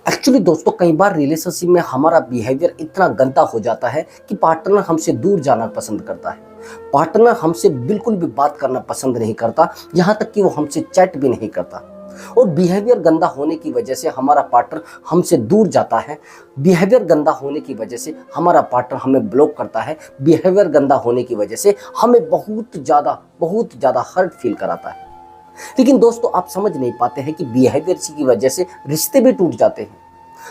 Actually दोस्तों कई बार relationship में हमारा बिहेवियर इतना गंदा हो जाता है कि पार्टनर हमसे दूर जाना पसंद करता है। पार्टनर हमसे बिल्कुल भी बात करना पसंद नहीं करता, यहाँ तक कि वो हमसे चैट भी नहीं करता। और बिहेवियर गंदा होने की वजह से हमारा पार्टनर हमसे दूर जाता है। बिहेवियर गंदा होने की वजह से हमारा पार्टनर हमें ब्लॉक करता है। बिहेवियर गंदा होने की वजह से हमें बहुत ज़्यादा हर्ट फील कराता है। लेकिन दोस्तों आप समझ नहीं पाते हैं कि बिहेवियर की वजह से रिश्ते भी टूट जाते हैं।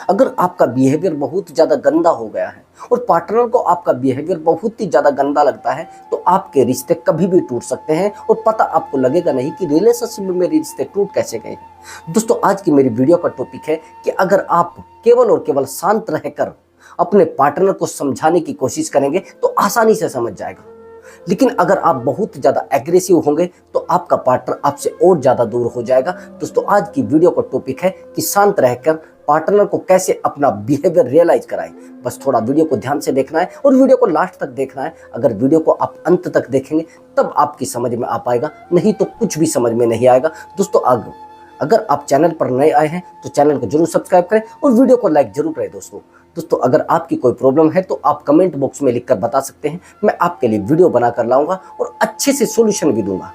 अगर आपका बिहेवियर बहुत ज़्यादा गंदा हो गया है और पार्टनर को आपका बिहेवियर बहुत ही ज़्यादा गंदा लगता है तो आपके रिश्ते कभी भी टूट सकते हैं और पता आपको लगेगा नहीं कि रिलेशनशिप में मेरे रिश्ते टूट कैसे गए हैं। दोस्तों आज की मेरी वीडियो का टॉपिक है कि अगर आप केवल और केवल शांत रहकर अपने पार्टनर को समझाने की कोशिश करेंगे तो आसानी से समझ जाएगा। लेकिन अगर आप बहुत ज़्यादा एग्रेसिव होंगे तो आपका पार्टनर आपसे और ज़्यादा दूर हो जाएगा। दोस्तों आज की वीडियो का टॉपिक है कि शांत रहकर पार्टनर को कैसे अपना बिहेवियर रियलाइज कराएं। बस थोड़ा वीडियो को ध्यान से देखना है और वीडियो को लास्ट तक देखना है। अगर वीडियो को आप अंत तक देखेंगे तब आपकी समझ में आ पाएगा, नहीं तो कुछ भी समझ में नहीं आएगा। दोस्तों अगर आप चैनल पर नए आए हैं तो चैनल को जरूर सब्सक्राइब करें और वीडियो को लाइक जरूर करें। दोस्तों अगर आपकी कोई प्रॉब्लम है तो आप कमेंट बॉक्स में लिखकर बता सकते हैं, मैं आपके लिए वीडियो बनाकर लाऊंगा और अच्छे से सॉल्यूशन भी दूंगा।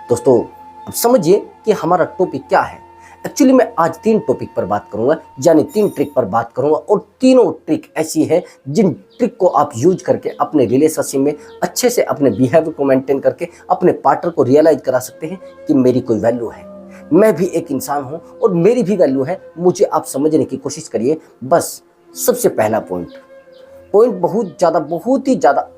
दोस्तों अब समझिए कि हमारा टॉपिक क्या है। एक्चुअली मैं आज 3 टॉपिक पर बात करूंगा, यानी 3 ट्रिक पर बात करूंगा और तीनों ट्रिक ऐसी है जिन ट्रिक को आप यूज करके अपने रिलेशनशिप में अच्छे से अपने बिहेवियर को मेंटेन करके अपने पार्टनर को रियलाइज करा सकते हैं कि मेरी कोई वैल्यू है, मैं भी एक इंसान हूं और मेरी भी वैल्यू है। मुझे आप समझने की कोशिश करिए। बस सबसे पहला पॉइंट बहुत ही ज़्यादा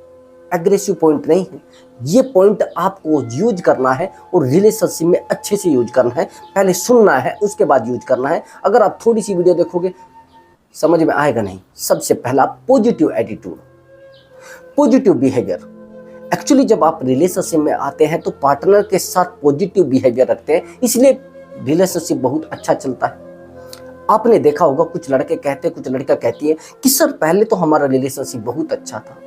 एग्रेसिव पॉइंट नहीं है। ये पॉइंट आपको यूज करना है और रिलेशनशिप में अच्छे से यूज करना है। पहले सुनना है उसके बाद यूज करना है। अगर आप थोड़ी सी वीडियो देखोगे समझ में आएगा नहीं। सबसे पहला positive attitude, positive behaviour. Actually जब आप रिलेशनशिप में आते हैं तो पार्टनर के साथ पॉजिटिव बिहेवियर रखते हैं, इसलिए रिलेशनशिप बहुत अच्छा चलता है। आपने देखा होगा कुछ लड़के कहते हैं, कुछ लड़कियां कहती है कि सर पहले तो हमारा रिलेशनशिप बहुत अच्छा था,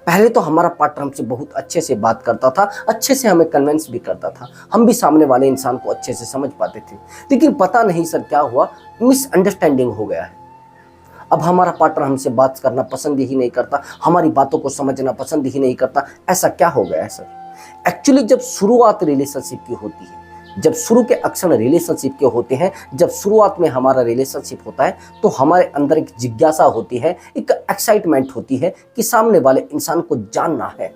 पहले तो हमारा पार्टनर हमसे बहुत अच्छे से बात करता था, अच्छे से हमें कन्विंस भी करता था, हम भी सामने वाले इंसान को अच्छे से समझ पाते थे। लेकिन पता नहीं सर क्या हुआ, मिसअंडरस्टैंडिंग हो गया है। अब हमारा पार्टनर हमसे बात करना पसंद ही नहीं करता, हमारी बातों को समझना पसंद ही नहीं करता। ऐसा क्या हो गया है सर? एक्चुअली जब शुरुआत रिलेशनशिप की होती है, जब शुरू के अक्षर रिलेशनशिप के होते हैं, जब शुरुआत में हमारा रिलेशनशिप होता है तो हमारे अंदर एक जिज्ञासा होती है, एक एक्साइटमेंट होती है कि सामने वाले इंसान को जानना है,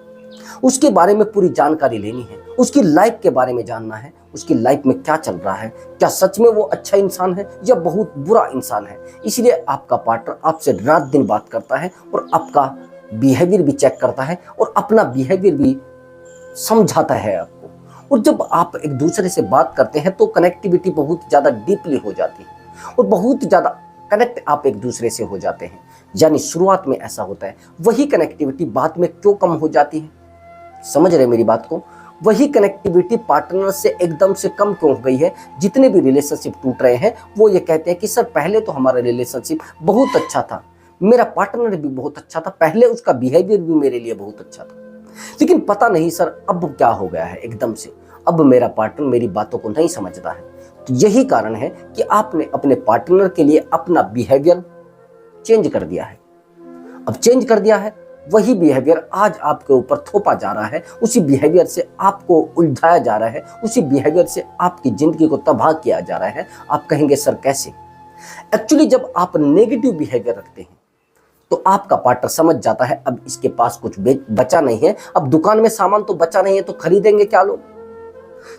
उसके बारे में पूरी जानकारी लेनी है, उसकी लाइफ के बारे में जानना है, उसकी लाइफ में क्या चल रहा है, क्या सच में वो अच्छा इंसान है या बहुत बुरा इंसान है। इसलिए आपका पार्टनर आपसे रात दिन बात करता है और आपका बिहेवियर भी चेक करता है और अपना बिहेवियर भी समझाता है आपको। और जब आप एक दूसरे से बात करते हैं तो कनेक्टिविटी बहुत ज़्यादा डीपली हो जाती है और बहुत ज़्यादा कनेक्ट आप एक दूसरे से हो जाते हैं। यानी शुरुआत में ऐसा होता है, वही कनेक्टिविटी बाद में क्यों कम हो जाती है? समझ रहे मेरी बात को? वही कनेक्टिविटी पार्टनर से एकदम से कम क्यों हो गई है? जितने भी रिलेशनशिप टूट रहे हैं वो ये कहते हैं कि सर पहले तो हमारा रिलेशनशिप बहुत अच्छा था, मेरा पार्टनर भी बहुत अच्छा था, पहले उसका बिहेवियर भी मेरे लिए बहुत अच्छा था, लेकिन पता नहीं सर अब क्या हो गया है, एकदम से अब मेरा पार्टनर मेरी बातों को नहीं समझता है। तो यही कारण है कि आपने अपने पार्टनर के लिए अपना बिहेवियर चेंज कर दिया है। अब चेंज कर दिया है, वही बिहेवियर आज आपके ऊपर थोपा जा रहा है, उसी बिहेवियर से आपको उलझाया जा रहा है, उसी बिहेवियर से आपकी जिंदगी को तबाह किया जा रहा है। आप कहेंगे सर कैसे? एक्चुअली जब आप नेगेटिव बिहेवियर रखते हैं तो आपका पार्टनर समझ जाता है अब इसके पास कुछ बचा नहीं है, अब दुकान में सामान तो बचा नहीं है तो खरीदेंगे क्या लोग?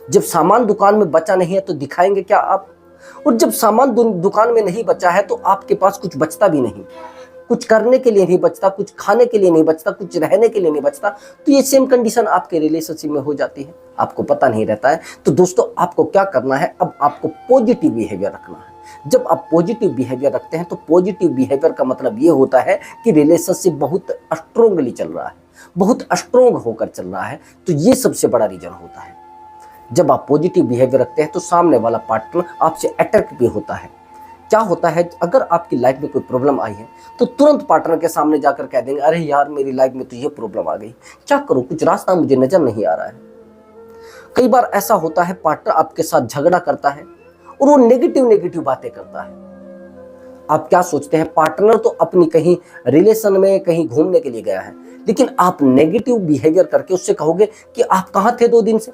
जब सामान दुकान में बचा नहीं है तो दिखाएंगे क्या आप? और जब सामान दुकान में नहीं बचा है तो आपके पास कुछ बचता भी नहीं, कुछ करने के लिए नहीं बचता, कुछ खाने के लिए नहीं बचता, कुछ रहने के लिए नहीं बचता। तो ये सेम कंडीशन आपके रिलेशनशिप में हो जाती है, आपको पता नहीं रहता है। तो दोस्तों आपको क्या करना है, अब आपको पॉजिटिव बिहेवियर रखना है। जब आप पॉजिटिव बिहेवियर रखते हैं तो पॉजिटिव बिहेवियर का मतलब ये होता है कि रिलेशनशिप बहुत स्ट्रोंगली चल रहा है, बहुत स्ट्रोंग होकर चल रहा है। तो ये सबसे बड़ा रीजन होता है। जब आप पॉजिटिव बिहेवियर रखते हैं तो सामने वाला पार्टनर आपसे अट्रैक्ट भी होता है। क्या होता है, अगर आपकी लाइफ में कोई प्रॉब्लम आई है तो तुरंत पार्टनर के सामने जाकर कह देंगे अरे यार मेरी लाइफ में तो ये प्रॉब्लम आ गई, क्या करूं, कुछ रास्ता मुझे नजर नहीं आ रहा है। कई बार ऐसा होता है पार्टनर आपके साथ झगड़ा करता है और वो नेगेटिव बातें करता है। आप क्या सोचते हैं, पार्टनर तो अपनी कहीं रिलेशन में कहीं घूमने के लिए गया है, लेकिन आप नेगेटिव बिहेवियर करके उससे कहोगे कि आप कहाँ थे 2 दिन से,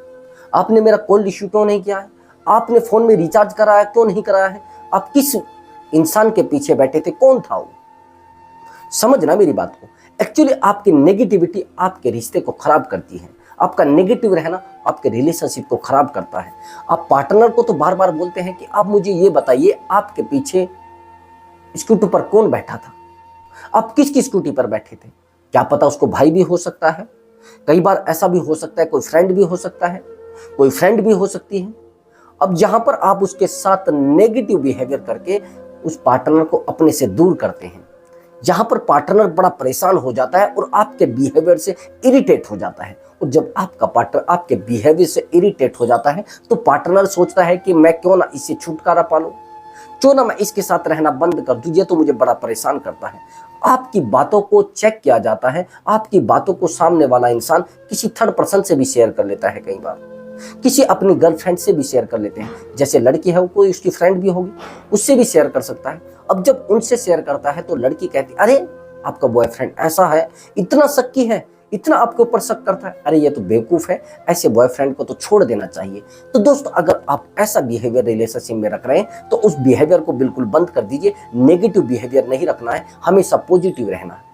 आपने मेरा कॉल रिसीव क्यों नहीं किया है, आपने फोन में रिचार्ज कराया क्यों नहीं कराया है, आप किस इंसान के पीछे बैठे थे, कौन था वो। समझना मेरी बात को। एक्चुअली आपकी नेगेटिविटी आपके रिश्ते को खराब करती है, आपका नेगेटिव रहना आपके रिलेशनशिप को खराब करता है। आप पार्टनर को तो बार बार बोलते हैं कि आप मुझे ये बताइए आपके पीछे स्कूटी पर कौन बैठा था, आप किसकी स्कूटी पर बैठे थे। क्या पता उसको भाई भी हो सकता है, कई बार ऐसा भी हो सकता है कोई फ्रेंड भी हो सकता है, कोई फ्रेंड भी हो सकती है। अब जहां पर आप उसके साथ नेगेटिव बिहेवियर करके उस पार्टनर को अपने से दूर करते हैं, जहां पर पार्टनर बड़ा परेशान हो जाता है और आपके बिहेवियर से इरिटेट हो जाता है। और जब आपका पार्टनर आपके बिहेवियर से इरिटेट हो जाता है तो पार्टनर सोचता है कि मैं क्यों ना इससे छुटकारा पा लूं, क्यों ना मैं इसके साथ रहना बंद कर दूं, ये तो मुझे बड़ा परेशान करता है। आपकी बातों को चेक किया जाता है, आपकी बातों को सामने वाला इंसान किसी थर्ड पर्सन से भी शेयर कर लेता है, कई बार किसी अपनी गर्लफ्रेंड से भी शेयर कर लेते हैं। जैसे लड़की है वो कोई उसकी फ्रेंड भी होगी, उससे भी शेयर कर सकता है। अब जब उनसे शेयर करता है तो लड़की कहती अरे आपका बॉयफ्रेंड ऐसा है, इतना शक्की है, इतना आपके ऊपर शक करता है, अरे ये तो बेवकूफ है, ऐसे बॉयफ्रेंड को तो छोड़ देना चाहिए। तो दोस्तों अगर आप ऐसा बिहेवियर रिलेशनशिप में रख रहे हैं तो उस बिहेवियर को बिल्कुल बंद कर दीजिए। नेगेटिव बिहेवियर नहीं रखना है, हमेशा पॉजिटिव रहना है।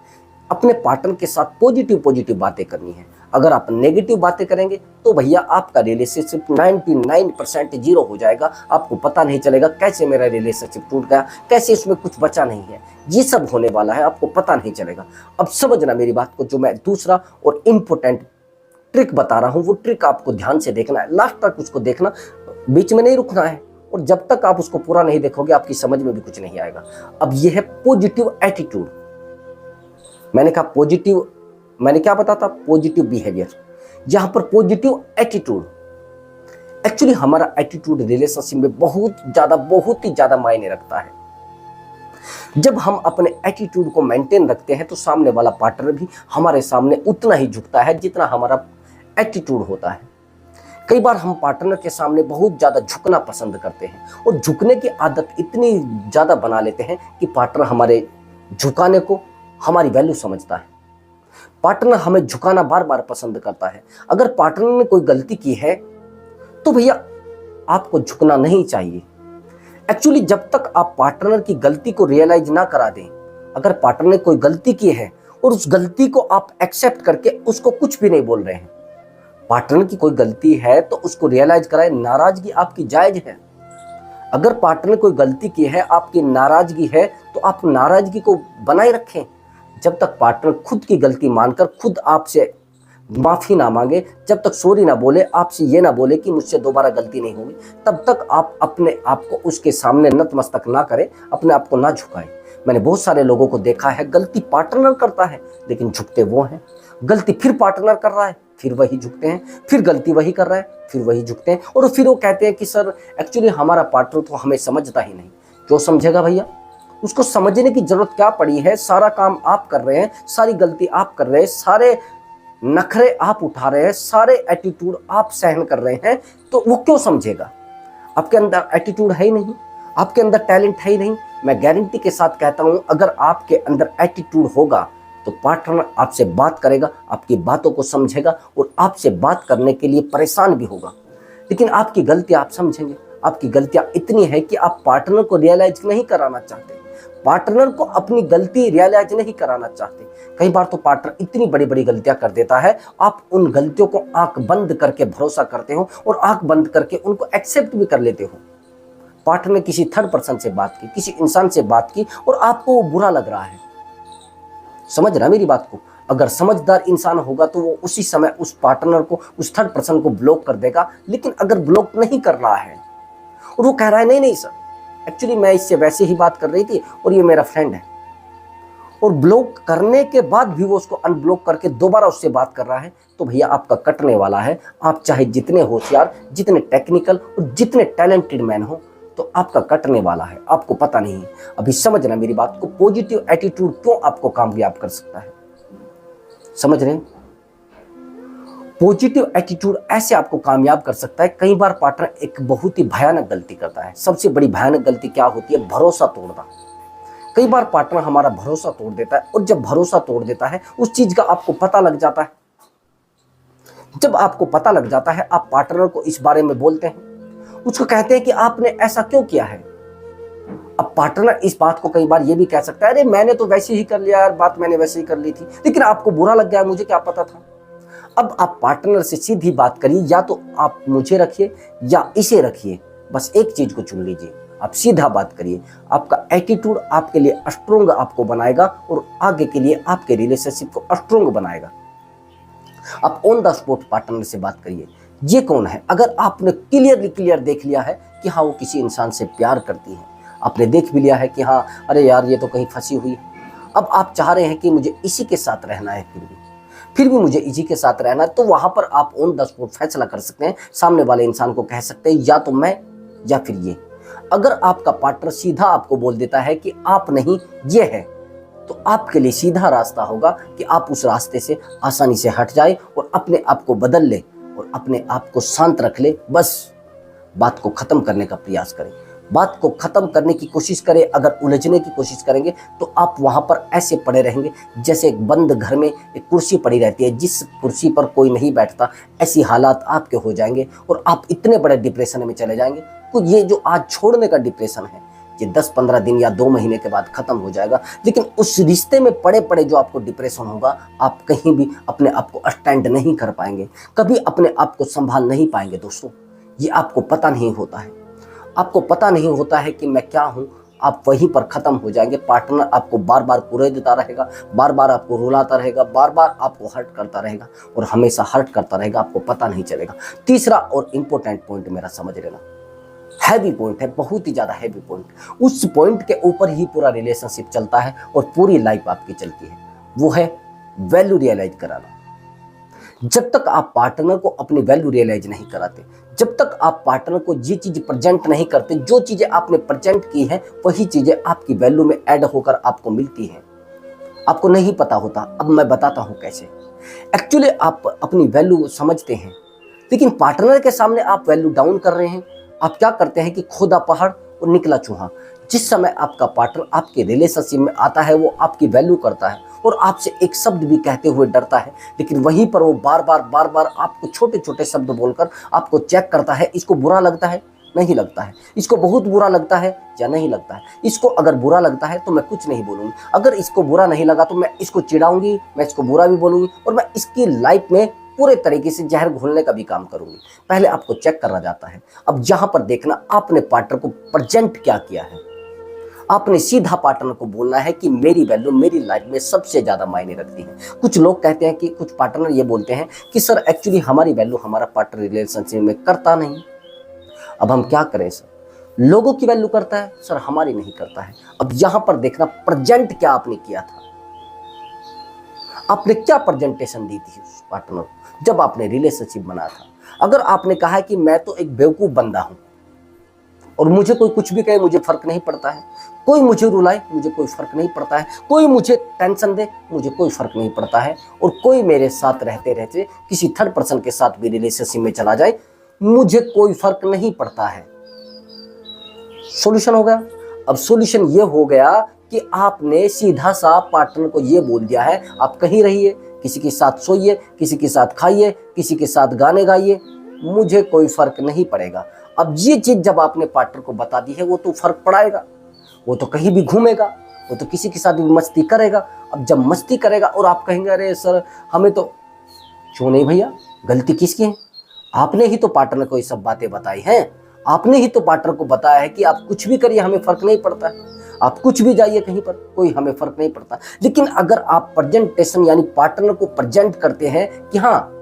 अपने पार्टनर के साथ पॉजिटिव बातें करनी है। अगर आप नेगेटिव बातें करेंगे तो भैया आपका रिलेशनशिप 99% जीरो हो जाएगा। आपको पता नहीं चलेगा कैसे मेरा रिलेशनशिप टूट गया, कैसे इसमें कुछ बचा नहीं है, ये सब होने वाला है, आपको पता नहीं चलेगा। अब समझना मेरी बात को, जो मैं दूसरा और इम्पोर्टेंट ट्रिक बता रहा हूँ वो ट्रिक आपको ध्यान से देखना है, लास्ट तक उसको देखना, बीच में नहीं रुकना है। और जब तक आप उसको पूरा नहीं देखोगे आपकी समझ में भी कुछ नहीं आएगा। अब ये है पॉजिटिव एटीट्यूड। मैंने कहा पॉजिटिव, मैंने क्या बताया था, पॉजिटिव बिहेवियर। यहां पर पॉजिटिव एटीट्यूड, एक्चुअली हमारा एटीट्यूड रिलेशनशिप में बहुत ही ज्यादा मायने रखता है। जब हम अपने एटीट्यूड को मेंटेन रखते हैं तो सामने वाला पार्टनर भी हमारे सामने उतना ही झुकता है जितना हमारा एटीट्यूड होता है। कई बार हम पार्टनर के सामने बहुत ज्यादा झुकना पसंद करते हैं और झुकने की आदत इतनी ज्यादा बना लेते हैं कि पार्टनर हमारे झुकाने को हमारी वैल्यू समझता है। पार्टनर हमें झुकाना बार बार पसंद करता है। अगर पार्टनर ने कोई गलती की है तो भैया आपको झुकना नहीं चाहिए। एक्चुअली जब तक आप पार्टनर की गलती को रियलाइज ना करा दें, अगर पार्टनर ने कोई गलती की है और उस गलती को आप एक्सेप्ट करके उसको कुछ भी नहीं बोल रहे हैं, पार्टनर की कोई गलती है तो उसको रियलाइज कराए। नाराजगी आपकी जायज है। अगर पार्टनर ने कोई गलती की है, आपकी नाराजगी है, तो आप नाराजगी को बनाए रखें। जब तक पार्टनर खुद की गलती मानकर खुद आपसे माफी ना मांगे, जब तक सॉरी ना बोले, आपसे ये ना बोले कि मुझसे दोबारा गलती नहीं होगी, तब तक आप अपने आप को उसके सामने नतमस्तक ना करें, अपने आप को ना झुकाएं। मैंने बहुत सारे लोगों को देखा है, गलती पार्टनर करता है लेकिन झुकते वो हैं। गलती फिर पार्टनर कर रहा है, फिर वही झुकते हैं, फिर गलती वही कर रहा है, फिर वही झुकते हैं। और फिर वो कहते हैं कि सर एक्चुअली हमारा पार्टनर तो हमें समझता ही नहीं। क्यों समझेगा भैया? उसको समझने की जरूरत क्या पड़ी है? सारा काम आप कर रहे हैं, सारी गलती आप कर रहे हैं, सारे नखरे आप उठा रहे हैं, सारे एटीट्यूड आप सहन कर रहे हैं, तो वो क्यों समझेगा? आपके अंदर एटीट्यूड है ही नहीं, आपके अंदर टैलेंट है ही नहीं। मैं गारंटी के साथ कहता हूं, अगर आपके अंदर एटीट्यूड होगा तो पार्टनर आपसे बात करेगा, आपकी बातों को समझेगा और आपसे बात करने के लिए परेशान भी होगा। लेकिन आपकी गलती आप समझेंगे। आपकी गलतियां इतनी है कि आप पार्टनर को रियलाइज नहीं कराना चाहते, पार्टनर को अपनी गलती रियलाइज नहीं कराना चाहते। कई बार तो पार्टनर इतनी बड़ी बड़ी गलतियां कर देता है, आप उन गलतियों को आंख बंद करके भरोसा करते हो और आंख बंद करके उनको एक्सेप्ट भी कर लेते हो। पार्टनर ने किसी थर्ड पर्सन से बात की, किसी इंसान से बात की और आपको वो बुरा लग रहा है। समझ रहा मेरी बात को? अगर समझदार इंसान होगा तो वो उसी समय उस पार्टनर को, उस थर्ड पर्सन को ब्लॉक कर देगा। लेकिन अगर ब्लॉक नहीं कर रहा है और वो कह रहा है नहीं नहीं सर, एक्चुअली मैं इससे वैसे ही बात कर रही थी और ये मेरा फ्रेंड है, और ब्लॉक करने के बाद भी वो उसको अनब्लॉक करके दोबारा उससे बात कर रहा है, तो भैया आपका कटने वाला है। आप चाहे जितने होशियार, जितने टेक्निकल और जितने टैलेंटेड मैन हो, तो आपका कटने वाला है, आपको पता नहीं है। अभी समझना मेरी बात को, पॉजिटिव एटीट्यूड क्यों आपको कामयाब कर सकता है, समझ रहे हैं? पॉजिटिव एटीट्यूड ऐसे आपको कामयाब कर सकता है। कई बार पार्टनर एक बहुत ही भयानक गलती करता है। सबसे बड़ी भयानक गलती क्या होती है? भरोसा तोड़ना। कई बार पार्टनर हमारा भरोसा तोड़ देता है, और जब भरोसा तोड़ देता है उस चीज का आपको पता लग जाता है। जब आपको पता लग जाता है, आप पार्टनर को इस बारे में बोलते हैं, उसको कहते हैं कि आपने ऐसा क्यों किया है। अब पार्टनर इस बात को कई बार ये भी कह सकता है, अरे मैंने तो वैसे ही कर लिया यार, बात मैंने वैसे ही कर ली थी, लेकिन आपको बुरा लग गया, मुझे क्या पता था। अब आप पार्टनर से सीधी बात करिए, या तो आप मुझे रखिए या इसे रखिए, बस एक चीज को चुन लीजिए। आप सीधा बात करिए, आपका एटीट्यूड आपके लिए स्ट्रोंग आपको बनाएगा और आगे के लिए आपके रिलेशनशिप को स्ट्रोंग बनाएगा। आप ऑन द स्पॉट पार्टनर से बात करिए, ये कौन है। अगर आपने क्लियर देख लिया है कि हाँ वो किसी इंसान से प्यार करती है, आपने देख भी लिया है कि हाँ अरे यार ये तो कहीं फंसी हुई है, अब आप चाह रहे हैं कि मुझे इसी के साथ रहना है, फिर भी मुझे इसी के साथ रहना है, तो वहां पर आप ऑन द स्पॉट फैसला कर सकते हैं। सामने वाले इंसान को कह सकते हैं या तो मैं या फिर ये। अगर आपका पार्टनर सीधा आपको बोल देता है कि आप नहीं ये है, तो आपके लिए सीधा रास्ता होगा कि आप उस रास्ते से आसानी से हट जाए और अपने आप को बदल ले और अपने आप को शांत रख ले। बस बात को खत्म करने का प्रयास करें, बात को खत्म करने की कोशिश करें। अगर उलझने की कोशिश करेंगे तो आप वहां पर ऐसे पड़े रहेंगे जैसे एक बंद घर में एक कुर्सी पड़ी रहती है, जिस कुर्सी पर कोई नहीं बैठता। ऐसी हालात आपके हो जाएंगे और आप इतने बड़े डिप्रेशन में चले जाएंगे। तो ये जो आज छोड़ने का डिप्रेशन है, ये 10-15 दिन या 2 महीने के बाद खत्म हो जाएगा, लेकिन उस रिश्ते में पड़े पड़े जो आपको डिप्रेशन होगा, आप कहीं भी अपने आप को स्टैंड नहीं कर पाएंगे, कभी अपने आप को संभाल नहीं पाएंगे। दोस्तों, ये आपको पता नहीं होता है, आपको पता नहीं होता है कि मैं क्या हूं। आप वहीं पर खत्म हो जाएंगे। पार्टनर आपको बार बार कुरेदता रहेगा, बार बार आपको रुलाता रहेगा, बार बार आपको हर्ट करता रहेगा और हमेशा हर्ट करता रहेगा, आपको पता नहीं चलेगा। तीसरा और इंपॉर्टेंट पॉइंट मेरा समझ लेना, हैवी पॉइंट है, बहुत ही ज्यादा हैवी पॉइंट। उस पॉइंट के ऊपर ही पूरा रिलेशनशिप चलता है और पूरी लाइफ आपकी चलती है, वो है वैल्यू रियलाइज कराना। जब तक आप पार्टनर को अपनी वैल्यू रियलाइज नहीं कराते, जब तक आप पार्टनर को ये चीज प्रेजेंट नहीं करते, जो चीजें आपने प्रेजेंट की हैं वही चीजें आपकी वैल्यू में ऐड होकर आपको मिलती हैं, आपको नहीं पता होता। अब मैं बताता हूं कैसे। एक्चुअली आप अपनी वैल्यू समझते हैं, लेकिन पार्टनर के सामने आप वैल्यू डाउन कर रहे हैं। आप क्या करते हैं कि खोदा पहाड़ और निकला चूहा। जिस समय आपका पार्टनर आपके रिलेशनशिप में आता है, वो आपकी वैल्यू करता है और आपसे एक शब्द भी कहते हुए डरता है, लेकिन वहीं पर वो बार बार आपको छोटे छोटे शब्द बोलकर आपको चेक करता है। इसको बुरा लगता है, नहीं लगता है, इसको बहुत बुरा लगता है या नहीं लगता है। इसको अगर बुरा लगता है तो मैं कुछ नहीं बोलूंगी, अगर इसको बुरा नहीं लगा तो मैं इसको चिढ़ाऊंगी, मैं इसको बुरा भी बोलूंगी और मैं इसकी लाइफ में पूरे तरीके से जहर घोलने का भी काम करूंगी। पहले आपको चेक करना जाता है। अब जहां पर देखना, आपने पार्टनर को प्रेजेंट क्या किया है। आपने सीधा पार्टनर को बोलना है कि मेरी वैल्यू मेरी लाइफ में सबसे ज्यादा मायने रखती है। कुछ लोग कहते हैं कि कुछ पार्टनर ये बोलते हैं कि सर एक्चुअली हमारी वैल्यू हमारा पार्टनर रिलेशनशिप में करता नहीं। अब हम क्या करें सर, लोगों की वैल्यू करता है सर, हमारी नहीं करता है। अब यहां पर देखना प्रेजेंट क्या आपने किया था, आपने क्या प्रेजेंटेशन दी थी उस पार्टनर को जब आपने रिलेशनशिप बनाया था। अगर आपने कहा है कि मैं तो एक बेवकूफ बंदा हूं और मुझे कोई कुछ भी कहे मुझे फर्क नहीं पड़ता है, कोई मुझे रुलाए मुझे कोई फर्क नहीं पड़ता है, कोई मुझे टेंशन दे मुझे कोई फर्क नहीं पड़ता है, और कोई मेरे साथ रहते रहते किसी थर्ड पर्सन के साथ भी रिलेशनशिप में चला जाए मुझे कोई फर्क नहीं पड़ता है। सॉल्यूशन हो गया। अब सॉल्यूशन ये हो गया कि आपने सीधा सा पार्टनर को ये बोल दिया है, आप कहीं रहिए, किसी के साथ सोइए, किसी के साथ खाइए, किसी के साथ गाने गाइए, मुझे कोई फर्क नहीं पड़ेगा। अब ये चीज जब आपने पार्टनर को बता दी है, वो तो फर्क पड़ाएगा, वो तो कहीं भी घूमेगा, वो तो किसी के साथ भी मस्ती करेगा। अब जब मस्ती करेगा और आप कहेंगे अरे सर हमें तो, क्यों नहीं भैया, गलती किसकी है? आपने ही तो पार्टनर को ये सब बातें बताई हैं, आपने ही तो पार्टनर को बताया है कि आप कुछ भी करिए हमें फर्क नहीं पड़ता है, आप कुछ भी जाइए कहीं पर कोई हमें फर्क नहीं पड़ता। लेकिन अगर आप प्रेजेंटेशन यानी पार्टनर को प्रेजेंट करते हैं कि हाँ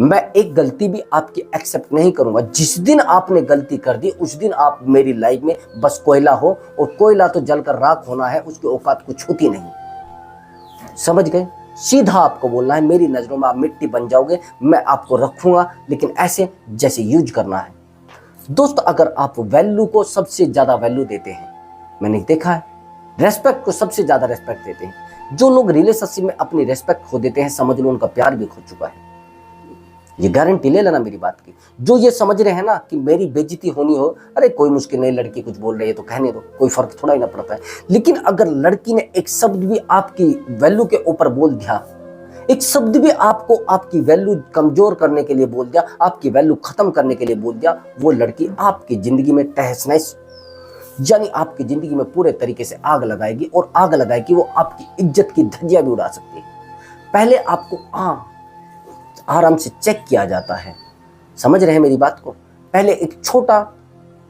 मैं एक गलती भी आपकी एक्सेप्ट नहीं करूंगा, जिस दिन आपने गलती कर दी उस दिन आप मेरी लाइफ में बस कोयला हो, और कोयला तो जलकर राख होना है, उसकी औकात कुछ होती नहीं। समझ गए? सीधा आपको बोलना है, मेरी नजरों में आप मिट्टी बन जाओगे, मैं आपको रखूंगा लेकिन ऐसे जैसे यूज करना है। दोस्त, अगर आप वैल्यू को सबसे ज्यादा वैल्यू देते हैं, मैंने देखा है रेस्पेक्ट को सबसे ज्यादा रेस्पेक्ट देते हैं। जो लोग रिलेशनशिप में अपनी रेस्पेक्ट खो देते हैं, समझ लो उनका प्यार भी खो चुका है। ये गारंटी ले लेना मेरी बात की। जो ये समझ रहे हैं ना कि मेरी बेइज्जती होनी हो, अरे कोई मुश्किल नहीं, लड़की कुछ बोल रही है तो कहने दो, कोई फर्क थोड़ा ही ना पड़ता है। लेकिन अगर लड़की ने एक शब्द भी आपकी वैल्यू के ऊपर बोल दिया, एक शब्द भी आपको आपकी वैल्यू कमजोर करने के लिए बोल दिया, आपकी वैल्यू खत्म करने के लिए बोल दिया, वो लड़की आपकी जिंदगी में तहस नहस, यानी आपकी जिंदगी में पूरे तरीके से आग लगाएगी। और आग लगाएगी, वो आपकी इज्जत की धज्जियां भी उड़ा सकती है। पहले आपको आराम से चेक किया जाता है, समझ रहे हैं मेरी बात को। पहले एक छोटा,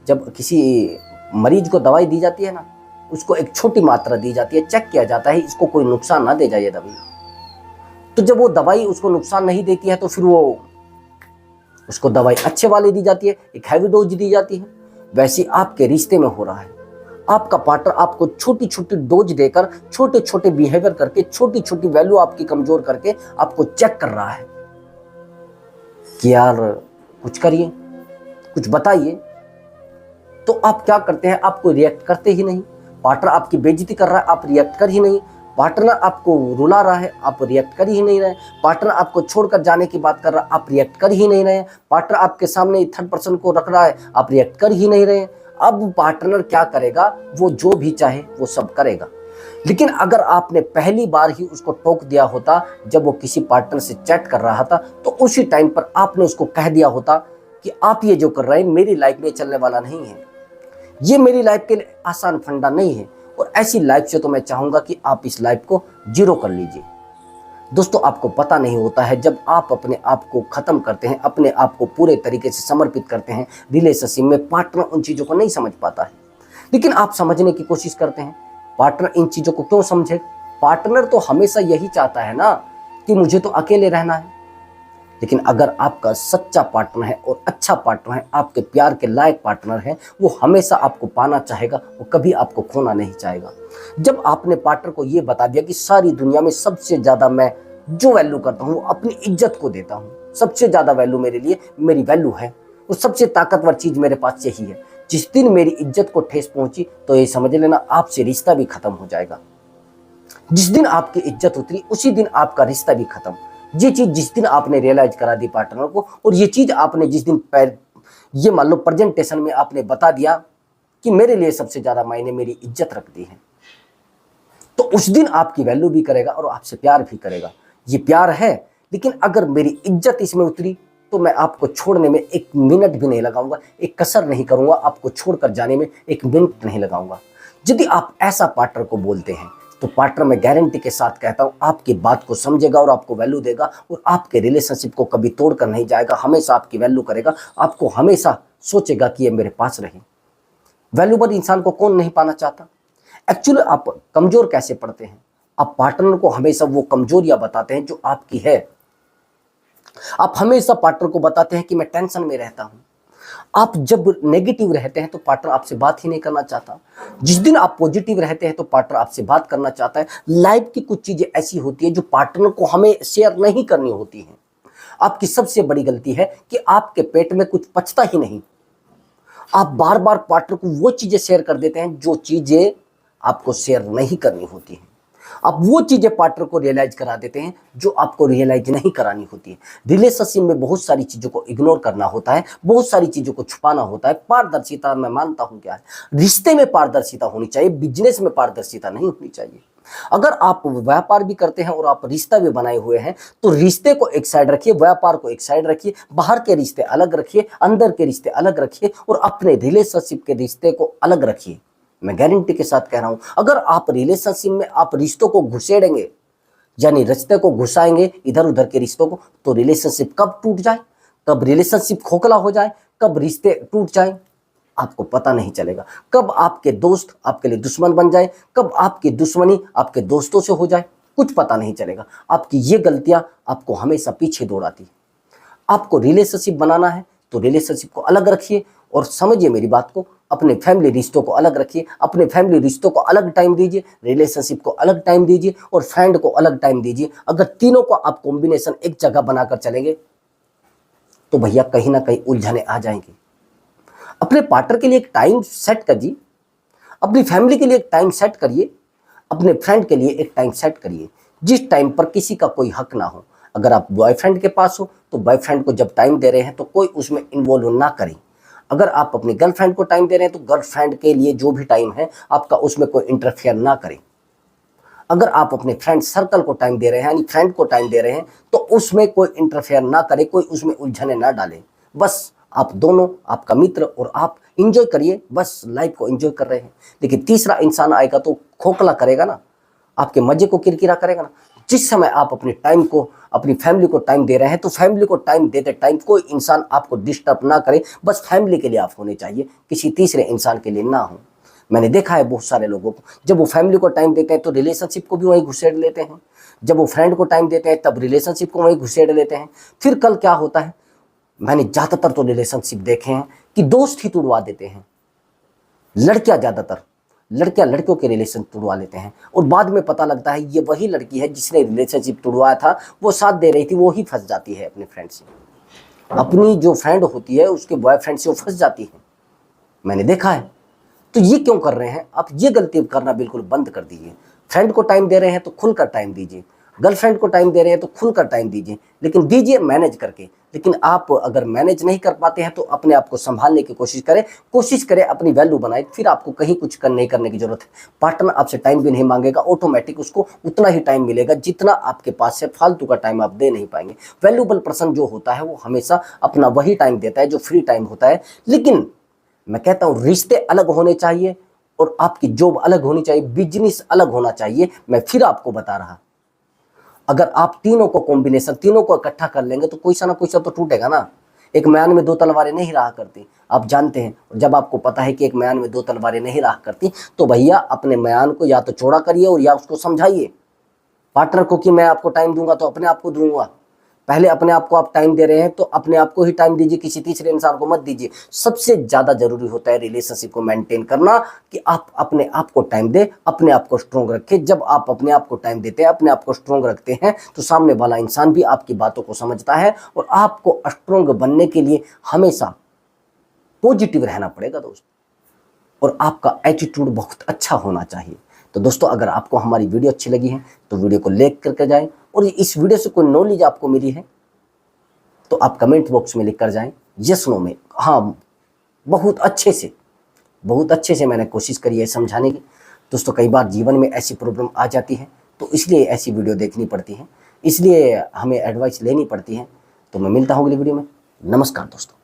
जब किसी मरीज को दवाई दी जाती है ना, उसको एक छोटी मात्रा दी जाती है, चेक किया जाता है इसको कोई नुकसान ना दे जाए दवाई। तो जब वो दवाई उसको नुकसान नहीं देती है तो फिर वो उसको दवाई अच्छे वाली दी जाती है, एक हैवी डोज दी जाती है। वैसे आपके रिश्ते में हो रहा है, आपका पार्टनर आपको छोटी छोटी डोज देकर, छोटे छोटे बिहेवियर करके, छोटी छोटी वैल्यू आपकी कमजोर करके आपको चेक कर रहा है कि यार कुछ करिए, कुछ बताइए। तो आप क्या करते हैं? आपको रिएक्ट करते ही नहीं। पार्टनर आपकी बेइज्जती कर रहा है, आप रिएक्ट कर ही नहीं। पार्टनर आपको रुला रहा है, आप रिएक्ट कर ही नहीं रहे। पार्टनर आपको छोड़कर जाने की बात कर रहा है, आप रिएक्ट कर ही नहीं रहे। पार्टनर आपके सामने थर्ड पर्सन को रख रहा है, आप रिएक्ट कर ही नहीं रहे। अब पार्टनर क्या करेगा? वो जो भी चाहे वो सब करेगा। लेकिन अगर आपने पहली बार ही उसको टोक दिया होता, जब वो किसी पार्टनर से चैट कर रहा था, तो उसी टाइम पर आपने उसको कह दिया होता कि आप ये जो कर रहे हैं मेरी लाइफ में चलने वाला नहीं है, ये मेरी लाइफ के लिए आसान फंडा नहीं है, और ऐसी लाइफ से तो मैं चाहूंगा कि आप इस लाइफ को जीरो कर लीजिए। दोस्तों, आपको पता नहीं होता है, जब आप अपने आप को खत्म करते हैं, अपने आप को पूरे तरीके से समर्पित करते हैं रिलेशनशिप में, पार्टनर उन चीजों को नहीं समझ पाता है, लेकिन आप समझने की कोशिश करते हैं। पार्टनर इन चीजों को क्यों समझे? पार्टनर तो हमेशा यही चाहता है ना कि मुझे तो अकेले रहना है। लेकिन अगर आपका सच्चा पार्टनर है और अच्छा पार्टनर है, आपके प्यार के लायक पार्टनर है, वो हमेशा आपको पाना चाहेगा, वो कभी आपको खोना नहीं चाहेगा। जब आपने पार्टनर को ये बता दिया कि सारी दुनिया में सबसे ज्यादा मैं जो वैल्यू करता हूँ वो अपनी इज्जत को देता हूँ, सबसे ज्यादा वैल्यू मेरे लिए मेरी वैल्यू है, वो सबसे ताकतवर चीज मेरे पास यही है। जिस दिन मेरी इज्जत को ठेस पहुंची तो ये समझ लेना आपसे रिश्ता भी खत्म हो जाएगा। जिस दिन आपकी इज्जत उतरी उसी दिन आपका रिश्ता भी खत्म। ये चीज जिस दिन आपने रियलाइज करा दी पार्टनर को, और ये चीज आपने जिस दिन ये मान लो प्रेजेंटेशन में आपने बता दिया कि मेरे लिए सबसे ज्यादा मायने मेरी इज्जत रखती है, तो उस दिन आपकी वैल्यू भी करेगा और आपसे प्यार भी करेगा। ये प्यार है, लेकिन अगर मेरी इज्जत इसमें उतरी तो मैं आपको छोड़ने में एक मिनट भी नहीं लगाऊंगा, एक कसर नहीं करूंगा, आपको छोड़कर जाने में एक मिनट नहीं लगाऊंगा। यदि आप ऐसा पार्टनर को बोलते हैं तो पार्टनर, मैं गारंटी के साथ कहता हूं, आपकी बात को समझेगा और आपको वैल्यू देगा, और आपके रिलेशनशिप को कभी तोड़कर नहीं जाएगा, हमेशा आपकी वैल्यू करेगा, आपको हमेशा सोचेगा कि ये मेरे पास रहे। वैल्यूबल इंसान को कौन नहीं पाना चाहता? एक्चुअली आप कमजोर कैसे पड़ते हैं? आप पार्टनर को हमेशा वो कमजोरियां बताते हैं जो आपकी है। आप हमेशा पार्टनर को बताते हैं कि मैं टेंशन में रहता हूं। आप जब नेगेटिव रहते हैं तो पार्टनर आपसे बात ही नहीं करना चाहता। जिस दिन आप पॉजिटिव रहते हैं तो पार्टनर आपसे बात करना चाहता है। लाइफ की कुछ चीजें ऐसी होती है जो पार्टनर को हमें शेयर नहीं करनी होती हैं। आपकी सबसे बड़ी गलती है कि आपके पेट में कुछ पचता ही नहीं। आप बार बार पार्टनर को वो चीजें शेयर कर देते हैं जो चीजें आपको शेयर नहीं करनी होती हैं। आप वो चीजें पार्टनर को रियलाइज करा देते हैं जो आपको रियलाइज नहीं करानी होती है। रिलेशनशिप में बहुत सारी चीजों को इग्नोर करना होता है, बहुत सारी चीजों को छुपाना होता है। पारदर्शिता मैं मानता हूं क्या है, रिश्ते में पारदर्शिता होनी चाहिए, बिजनेस में पारदर्शिता नहीं होनी चाहिए। अगर आप व्यापार भी करते हैं और आप रिश्ता भी बनाए हुए हैं तो रिश्ते को एक साइड रखिए, व्यापार को एक साइड रखिए, बाहर के रिश्ते अलग रखिए, अंदर के रिश्ते अलग रखिए, और अपने रिलेशनशिप के रिश्ते को अलग रखिए। मैं गारंटी के साथ कह रहा हूं, अगर आप रिलेशनशिप में आप रिश्तों को घुसेड़ेंगे, यानी रिश्ते को घुसाएंगे इधर उधर के रिश्तों को, तो रिलेशनशिप कब टूट जाए, कब रिलेशनशिप खोखला हो जाए, कब रिश्ते टूट जाए, आपको पता नहीं चलेगा। कब आपके दोस्त आपके लिए दुश्मन बन जाए, कब आपकी दुश्मनी आपके दोस्तों से हो जाए, कुछ पता नहीं चलेगा। आपकी ये गलतियां आपको हमेशा पीछे दौड़ाती है। आपको रिलेशनशिप बनाना है तो रिलेशनशिप को अलग रखिए, और समझिए मेरी बात को, अपने फैमिली रिश्तों को अलग रखिए, अपने फैमिली रिश्तों को अलग टाइम दीजिए, रिलेशनशिप को अलग टाइम दीजिए, और फ्रेंड को अलग टाइम दीजिए। अगर तीनों को आप कॉम्बिनेशन एक जगह बनाकर चलेंगे तो भैया कहीं ना कहीं उलझने आ जाएंगे। अपने पार्टनर के लिए एक टाइम सेट करिए, अपनी फैमिली के लिए एक टाइम सेट करिए, अपने फ्रेंड के लिए एक टाइम सेट करिए, जिस टाइम पर किसी का कोई हक ना हो। अगर आप बॉयफ्रेंड के पास हो तो बॉयफ्रेंड को जब टाइम दे रहे हैं तो कोई उसमें इन्वॉल्व ना करें। अगर आप अपनी गर्लफ्रेंड को टाइम दे रहे हैं तो गर्लफ्रेंड के लिए जो भी टाइम है आपका उसमें कोई इंटरफेयर ना करें। अगर आप अपने फ्रेंड सर्कल को टाइम दे रहे हैं यानी फ्रेंड को टाइम दे रहे हैं तो उसमें कोई इंटरफेयर ना करे, कोई उसमें उलझने ना डाले। बस आप दोनों, आपका मित्र और आप इंजॉय करिए, बस लाइफ को इंजॉय कर रहे हैं। देखिए तीसरा इंसान आएगा तो खोखला करेगा ना, आपके मजे को किरकिरा करेगा ना। जिस समय आप अपने टाइम को, अपनी फैमिली को टाइम दे रहे हैं तो फैमिली को टाइम देते टाइम कोई इंसान आपको डिस्टर्ब ना करे। बस फैमिली के लिए आप होने चाहिए, किसी तीसरे इंसान के लिए ना हो। मैंने देखा है बहुत सारे लोगों को, जब वो फैमिली को टाइम देते हैं तो रिलेशनशिप को भी वहीं घुसेड़ लेते हैं, जब वो फ्रेंड को टाइम देते हैं तब रिलेशनशिप को वहीं घुसेड़ लेते हैं। फिर कल क्या होता है, मैंने ज़्यादातर तो रिलेशनशिप देखे हैं कि दोस्त ही तुड़वा देते हैं। ज़्यादातर लड़कियां लड़कियों के रिलेशन तुड़वा लेते हैं और बाद में पता लगता है ये वही लड़की है जिसने रिलेशनशिप तुड़वाया था, वो साथ दे रही थी, वो ही फंस जाती है अपने फ्रेंड से। अपनी जो फ्रेंड होती है उसके बॉयफ्रेंड से वो फंस जाती है, मैंने देखा है। तो ये क्यों कर रहे हैं आप? ये गलती करना बिल्कुल बंद कर दीजिए। फ्रेंड को टाइम दे रहे हैं तो खुलकर टाइम दीजिए, गर्लफ्रेंड को टाइम दे रहे हैं तो खुलकर टाइम दीजिए, लेकिन दीजिए मैनेज करके। लेकिन आप अगर मैनेज नहीं कर पाते हैं तो अपने आप को संभालने की कोशिश करें, अपनी वैल्यू बनाए, फिर आपको कहीं कुछ नहीं करने की जरूरत है। पार्टनर आपसे टाइम भी नहीं मांगेगा, ऑटोमेटिक उसको उतना ही टाइम मिलेगा जितना आपके पास से फालतू का टाइम आप दे नहीं पाएंगे। वैल्यूबल पर्सन जो होता है वो हमेशा अपना वही टाइम देता है जो फ्री टाइम होता है। लेकिन मैं कहता हूं रिश्ते अलग होने चाहिए और आपकी जॉब अलग होनी चाहिए, बिजनेस अलग होना चाहिए। मैं फिर आपको बता रहा, अगर आप तीनों को कॉम्बिनेशन, तीनों को इकट्ठा कर लेंगे तो कोई सा ना कोई सा तो टूटेगा ना। एक म्यान में दो तलवारें नहीं रहा करती, आप जानते हैं। जब आपको पता है कि एक म्यान में दो तलवारें नहीं रहा करती तो भैया अपने म्यान को या तो चौड़ा करिए और या उसको समझाइए पार्टनर को कि मैं आपको टाइम दूंगा तो अपने आप को दूंगा। पहले अपने आप को आप टाइम दे रहे हैं तो अपने आप को ही टाइम दीजिए, किसी तीसरे इंसान को मत दीजिए। सबसे ज्यादा जरूरी होता है रिलेशनशिप को मेंटेन करना कि आप अपने आप को टाइम दें, अपने आप को स्ट्रोंग रखें। जब आप अपने आप को टाइम देते हैं, अपने आप को स्ट्रोंग रखते हैं तो सामने वाला इंसान भी आपकी बातों को समझता है और आपको स्ट्रोंग बनने के लिए हमेशा पॉजिटिव रहना पड़ेगा दोस्त, और आपका एटीट्यूड बहुत अच्छा होना चाहिए। तो दोस्तों अगर आपको हमारी वीडियो अच्छी लगी है तो वीडियो को लाइक करके जाएं, और इस वीडियो से कोई नॉलेज आपको मिली है तो आप कमेंट बॉक्स में लिख कर जाएं यस नो में। हाँ, बहुत अच्छे से मैंने कोशिश करी है समझाने की। दोस्तों कई बार जीवन में ऐसी प्रॉब्लम आ जाती है तो इसलिए ऐसी वीडियो देखनी पड़ती है, इसलिए हमें एडवाइस लेनी पड़ती है। तो मैं मिलता हूँ अगली वीडियो में। नमस्कार दोस्तों।